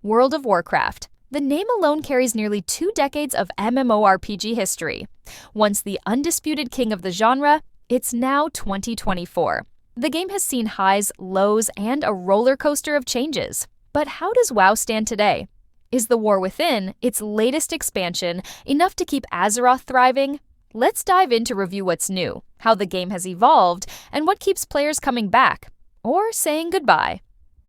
World of Warcraft. The name alone carries nearly 2 decades of MMORPG history. Once the undisputed king of the genre, it's now 2024. The game has seen highs, lows, and a roller coaster of changes. But how does WoW stand today? Is the War Within, its latest expansion, enough to keep Azeroth thriving? Let's dive in to review what's new, how the game has evolved, and what keeps players coming back, or saying goodbye.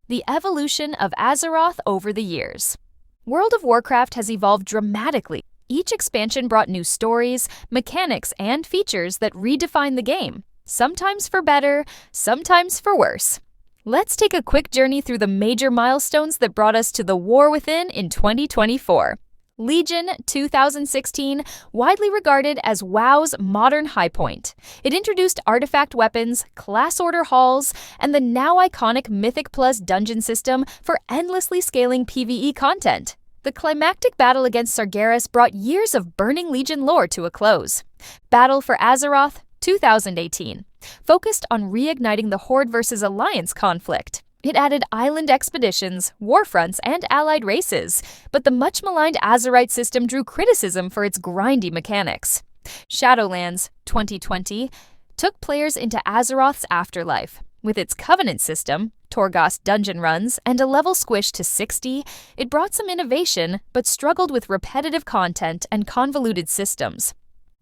The evolution of Azeroth over the years. World of Warcraft has evolved dramatically. Each expansion brought new stories, mechanics, and features that redefine the game, sometimes for better, sometimes for worse. Let's take a quick journey through the major milestones that brought us to the War Within in 2024. Legion 2016, widely regarded as WoW's modern high point. It introduced artifact weapons, class order halls, and the now iconic Mythic Plus dungeon system for endlessly scaling PvE content. The climactic battle against Sargeras brought years of burning Legion lore to a close. Battle for Azeroth 2018, focused on reigniting the Horde versus Alliance conflict. It added island expeditions, warfronts, and allied races, but the much-maligned Azerite system drew criticism for its grindy mechanics. Shadowlands 2020 took players into Azeroth's afterlife. With its Covenant system, Torghast dungeon runs, and a level squish to 60, it brought some innovation, but struggled with repetitive content and convoluted systems.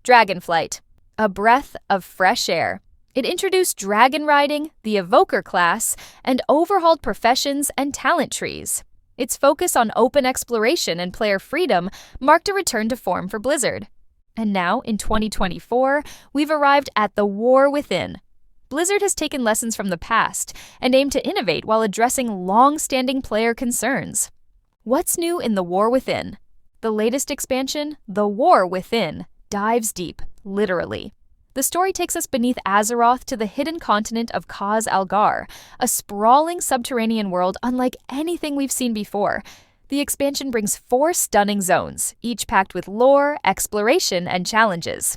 Dragonflight, a breath of fresh air. It introduced dragon riding, the evoker class, and overhauled professions and talent trees. Its focus on open exploration and player freedom marked a return to form for Blizzard. And now, in 2024, we've arrived at the War Within. Blizzard has taken lessons from the past and aimed to innovate while addressing long-standing player concerns. What's new in the War Within? The latest expansion, The War Within, dives deep, literally. The story takes us beneath Azeroth to the hidden continent of Khaz Algar, a sprawling subterranean world unlike anything we've seen before. The expansion brings 4 stunning zones, each packed with lore, exploration, and challenges.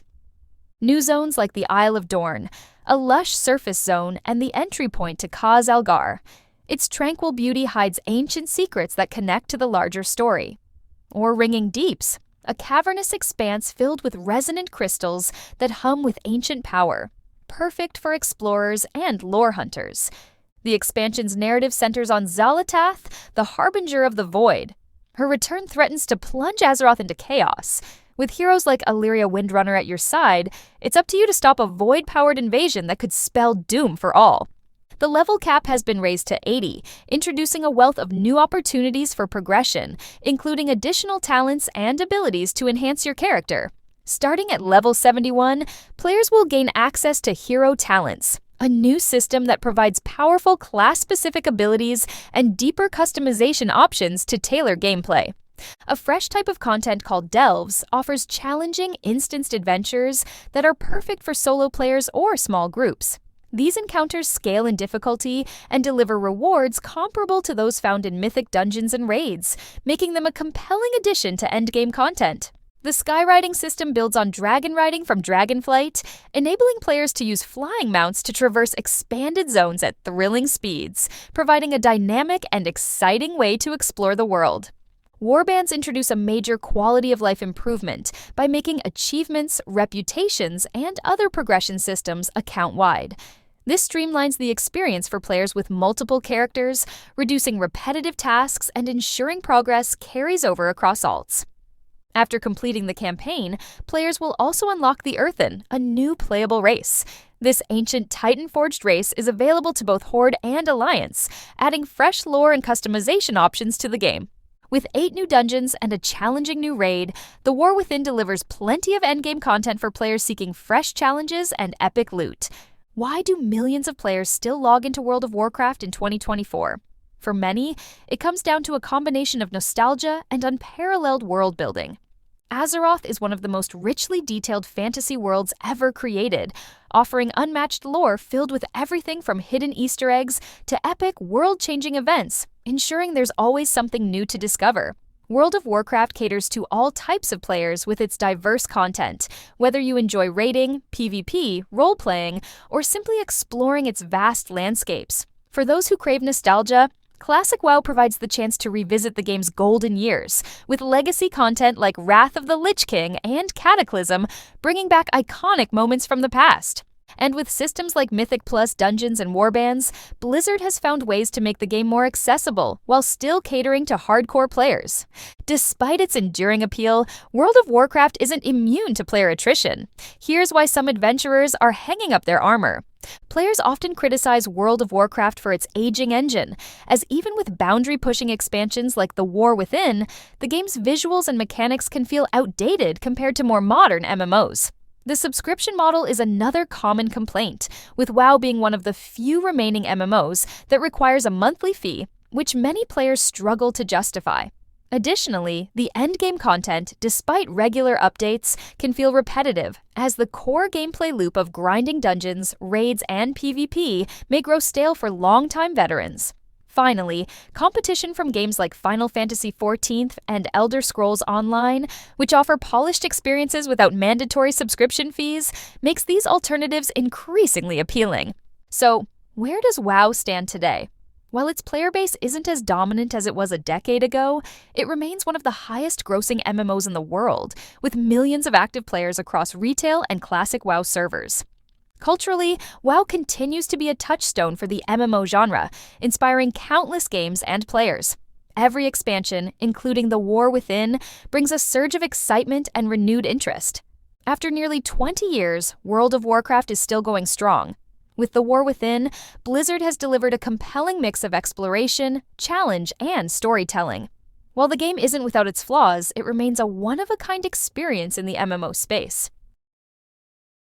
New zones like the Isle of Dorn, a lush surface zone, and the entry point to Khaz Algar. Its tranquil beauty hides ancient secrets that connect to the larger story. Or Ringing Deeps, a cavernous expanse filled with resonant crystals that hum with ancient power, perfect for explorers and lore hunters. The expansion's narrative centers on Xal'atath, the harbinger of the void. Her return threatens to plunge Azeroth into chaos. With heroes like Illyria Windrunner at your side, it's up to you to stop a void-powered invasion that could spell doom for all. The level cap has been raised to 80, introducing a wealth of new opportunities for progression, including additional talents and abilities to enhance your character. Starting at level 71, players will gain access to Hero Talents, a new system that provides powerful class-specific abilities and deeper customization options to tailor gameplay. A fresh type of content called Delves offers challenging, instanced adventures that are perfect for solo players or small groups. These encounters scale in difficulty and deliver rewards comparable to those found in mythic dungeons and raids, making them a compelling addition to endgame content. The skywriting system builds on dragon riding from Dragonflight, enabling players to use flying mounts to traverse expanded zones at thrilling speeds, providing a dynamic and exciting way to explore the world. Warbands introduce a major quality-of-life improvement by making achievements, reputations, and other progression systems account-wide. This streamlines the experience for players with multiple characters, reducing repetitive tasks and ensuring progress carries over across alts. After completing the campaign, players will also unlock the Earthen, a new playable race. This ancient Titan-forged race is available to both Horde and Alliance, adding fresh lore and customization options to the game. With 8 new dungeons and a challenging new raid, The War Within delivers plenty of endgame content for players seeking fresh challenges and epic loot. Why do millions of players still log into World of Warcraft in 2024? For many, it comes down to a combination of nostalgia and unparalleled world building. Azeroth is one of the most richly detailed fantasy worlds ever created, offering unmatched lore filled with everything from hidden Easter eggs to epic, world-changing events, ensuring there's always something new to discover. World of Warcraft caters to all types of players with its diverse content, whether you enjoy raiding, PvP, role-playing, or simply exploring its vast landscapes. For those who crave nostalgia, Classic WoW provides the chance to revisit the game's golden years, with legacy content like Wrath of the Lich King and Cataclysm bringing back iconic moments from the past. And with systems like Mythic Plus Dungeons and Warbands, Blizzard has found ways to make the game more accessible while still catering to hardcore players. Despite its enduring appeal, World of Warcraft isn't immune to player attrition. Here's why some adventurers are hanging up their armor. Players often criticize World of Warcraft for its aging engine, as even with boundary-pushing expansions like The War Within, the game's visuals and mechanics can feel outdated compared to more modern MMOs. The subscription model is another common complaint, with WoW being one of the few remaining MMOs that requires a monthly fee, which many players struggle to justify. Additionally, the endgame content, despite regular updates, can feel repetitive, as the core gameplay loop of grinding dungeons, raids, and PvP may grow stale for longtime veterans. Finally, competition from games like Final Fantasy XIV and Elder Scrolls Online, which offer polished experiences without mandatory subscription fees, makes these alternatives increasingly appealing. So, where does WoW stand today? While its player base isn't as dominant as it was a decade ago, it remains one of the highest-grossing MMOs in the world, with millions of active players across retail and classic WoW servers. Culturally, WoW continues to be a touchstone for the MMO genre, inspiring countless games and players. Every expansion, including The War Within, brings a surge of excitement and renewed interest. After nearly 20 years, World of Warcraft is still going strong. With The War Within, Blizzard has delivered a compelling mix of exploration, challenge, and storytelling. While the game isn't without its flaws, it remains a one-of-a-kind experience in the MMO space.